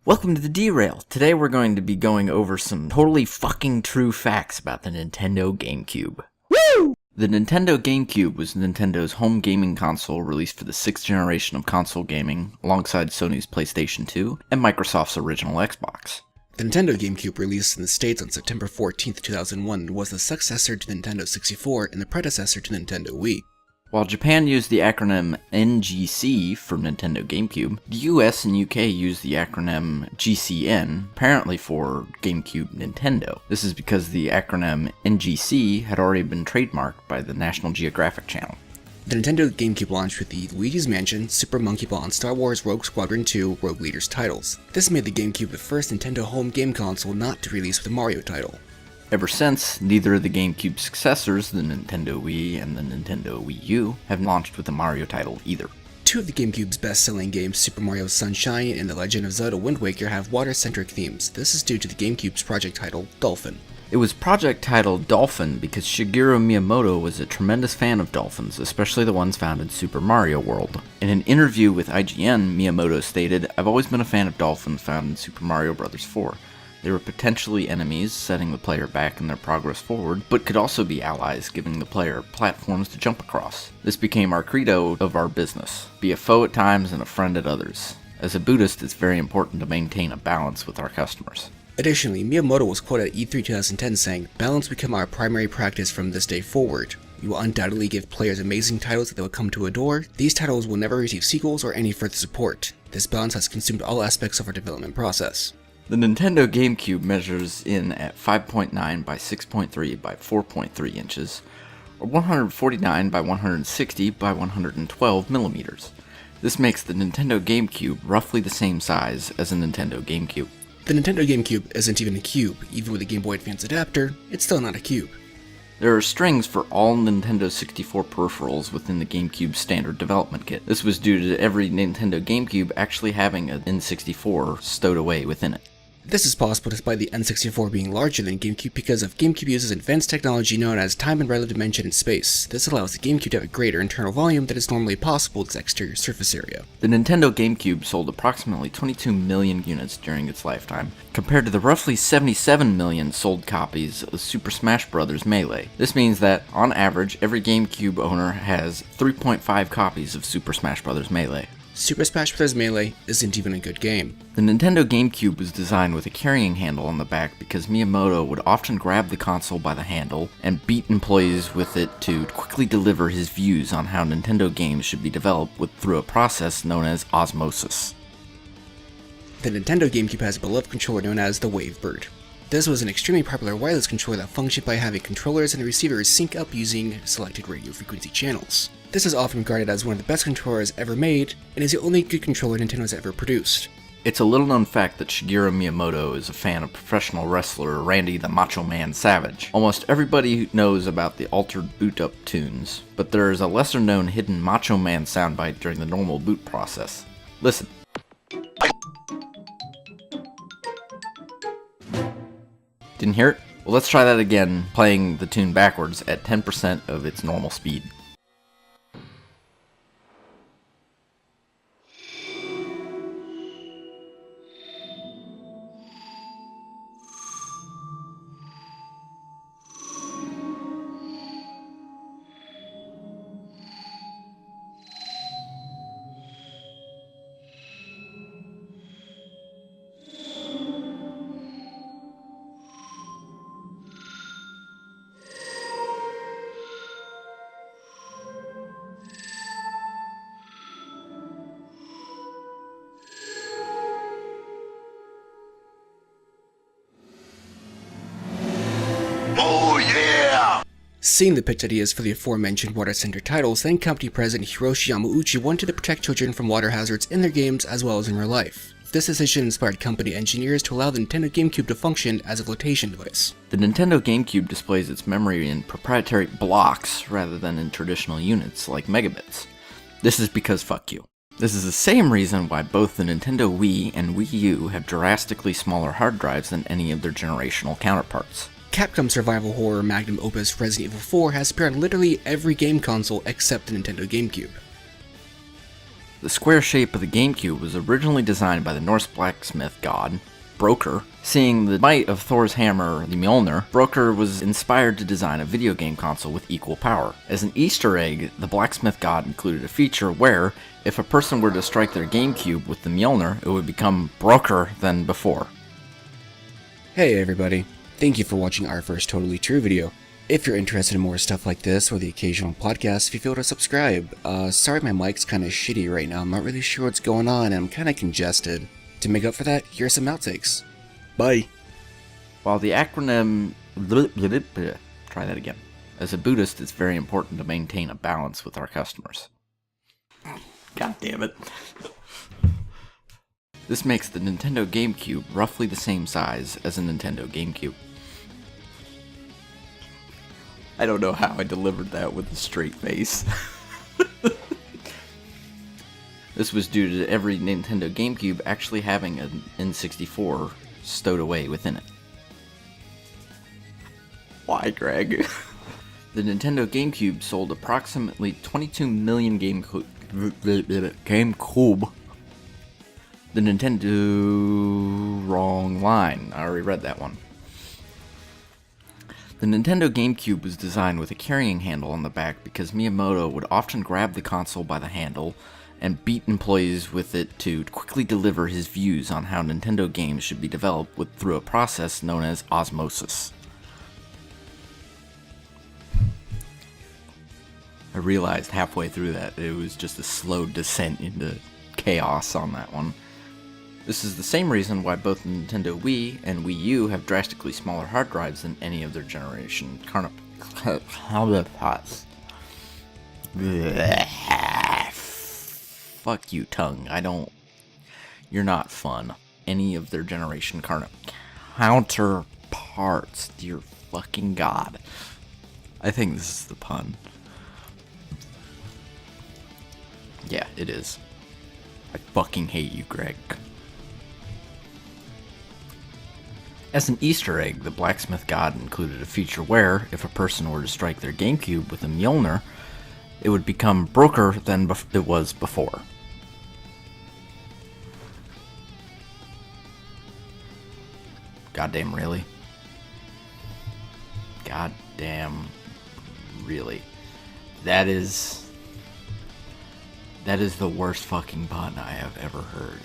Welcome to the Derail. Today we're going to be going over some totally fucking true facts about the Nintendo GameCube. Woo! The Nintendo GameCube was Nintendo's home gaming console released for the 6th generation of console gaming, alongside Sony's PlayStation 2 and Microsoft's original Xbox. The Nintendo GameCube released in the States on September 14, 2001 was the successor to Nintendo 64 and the predecessor to Nintendo Wii. While Japan used the acronym NGC for Nintendo GameCube, the US and UK used the acronym GCN, apparently for GameCube Nintendo. This is because the acronym NGC had already been trademarked by the National Geographic Channel. The Nintendo GameCube launched with the Luigi's Mansion, Super Monkey Ball, and Star Wars Rogue Squadron 2 Rogue Leaders titles. This made the GameCube the first Nintendo home game console not to release with a Mario title. Ever since, neither of the GameCube's successors, the Nintendo Wii and the Nintendo Wii U, have launched with a Mario title either. Two of the GameCube's best-selling games, Super Mario Sunshine and The Legend of Zelda Wind Waker, have water-centric themes. This is due to the GameCube's project title, Dolphin. It was project titled Dolphin because Shigeru Miyamoto was a tremendous fan of dolphins, especially the ones found in Super Mario World. In an interview with IGN, Miyamoto stated, "I've always been a fan of dolphins found in Super Mario Bros. 4. They were potentially enemies, setting the player back in their progress forward, but could also be allies, giving the player platforms to jump across. This became our credo of our business. Be a foe at times and a friend at others. As a Buddhist, it's very important to maintain a balance with our customers." Additionally, Miyamoto was quoted at E3 2010 saying, "Balance will become our primary practice from this day forward. We will undoubtedly give players amazing titles that they will come to adore. These titles will never receive sequels or any further support. This balance has consumed all aspects of our development process." The Nintendo GameCube measures in at 5.9 by 6.3 by 4.3 inches, or 149 by 160 by 112 millimeters. This makes the Nintendo GameCube roughly the same size as a Nintendo GameCube. The Nintendo GameCube isn't even a cube. Even with a Game Boy Advance adapter, it's still not a cube. There are strings for all Nintendo 64 peripherals within the GameCube's standard development kit. This was due to every Nintendo GameCube actually having an N64 stowed away within it. This is possible despite the N64 being larger than GameCube because of GameCube uses advanced technology known as time and relative dimension in space. This allows the GameCube to have a greater internal volume than is normally possible with its exterior surface area. The Nintendo GameCube sold approximately 22 million units during its lifetime, compared to the roughly 77 million sold copies of Super Smash Bros. Melee. This means that, on average, every GameCube owner has 3.5 copies of Super Smash Bros. Melee. Super Smash Bros. Melee isn't even a good game. The Nintendo GameCube was designed with a carrying handle on the back because Miyamoto would often grab the console by the handle and beat employees with it to quickly deliver his views on how Nintendo games should be developed through a process known as osmosis. The Nintendo GameCube has a beloved controller known as the Wavebird. This was an extremely popular wireless controller that functioned by having controllers and receivers sync up using selected radio frequency channels. This is often regarded as one of the best controllers ever made, and is the only good controller Nintendo has ever produced. It's a little known fact that Shigeru Miyamoto is a fan of professional wrestler Randy the Macho Man Savage. Almost everybody knows about the altered boot-up tunes, but there is a lesser-known hidden Macho Man soundbite during the normal boot process. Listen. Didn't hear it? Well, let's try that again, playing the tune backwards at 10% of its normal speed. Seeing the pitch ideas for the aforementioned water center titles, then company president Hiroshi Yamauchi wanted to protect children from water hazards in their games as well as in real life. This decision inspired company engineers to allow the Nintendo GameCube to function as a flotation device. The Nintendo GameCube displays its memory in proprietary blocks rather than in traditional units like megabits. This is because fuck you. This is the same reason why both the Nintendo Wii and Wii U have drastically smaller hard drives than any of their generational counterparts. Capcom's survival horror magnum opus Resident Evil 4 has appeared on literally every game console except the Nintendo GameCube. The square shape of the GameCube was originally designed by the Norse blacksmith god, Broker. Seeing the might of Thor's hammer, the Mjolnir, Broker was inspired to design a video game console with equal power. As an Easter egg, the blacksmith god included a feature where, if a person were to strike their GameCube with the Mjolnir, it would become broker than before. Hey everybody, thank you for watching our first Totally True video. If you're interested in more stuff like this or the occasional podcast, if you feel to subscribe. Sorry my mic's kinda shitty right now, I'm not really sure what's going on and I'm kinda congested. To make up for that, here's some outtakes. Bye! While the acronym... Try that again. As a Buddhist, it's very important to maintain a balance with our customers. God damn it. This makes the Nintendo GameCube roughly the same size as a Nintendo GameCube. I don't know how I delivered that with a straight face. This was due to every Nintendo GameCube actually having an N64 stowed away within it. Why, Greg? The Nintendo GameCube sold approximately 22 million GameCube. The Nintendo... Wrong line. I already read that one. The Nintendo GameCube was designed with a carrying handle on the back because Miyamoto would often grab the console by the handle and beat employees with it to quickly deliver his views on how Nintendo games should be developed through a process known as osmosis. I realized halfway through that it was just a slow descent into chaos on that one. This is the same reason why both Nintendo Wii and Wii U have drastically smaller hard drives than any of their generation counterparts. Fuck you, tongue. You're not fun. Any of their generation counterparts. Dear fucking God. I think this is the pun. Yeah, it is. I fucking hate you, Greg. As an Easter egg, the blacksmith god included a feature where, if a person were to strike their GameCube with a Mjolnir, it would become broker than it was before. Goddamn really? Goddamn really? That is the worst fucking pun I have ever heard.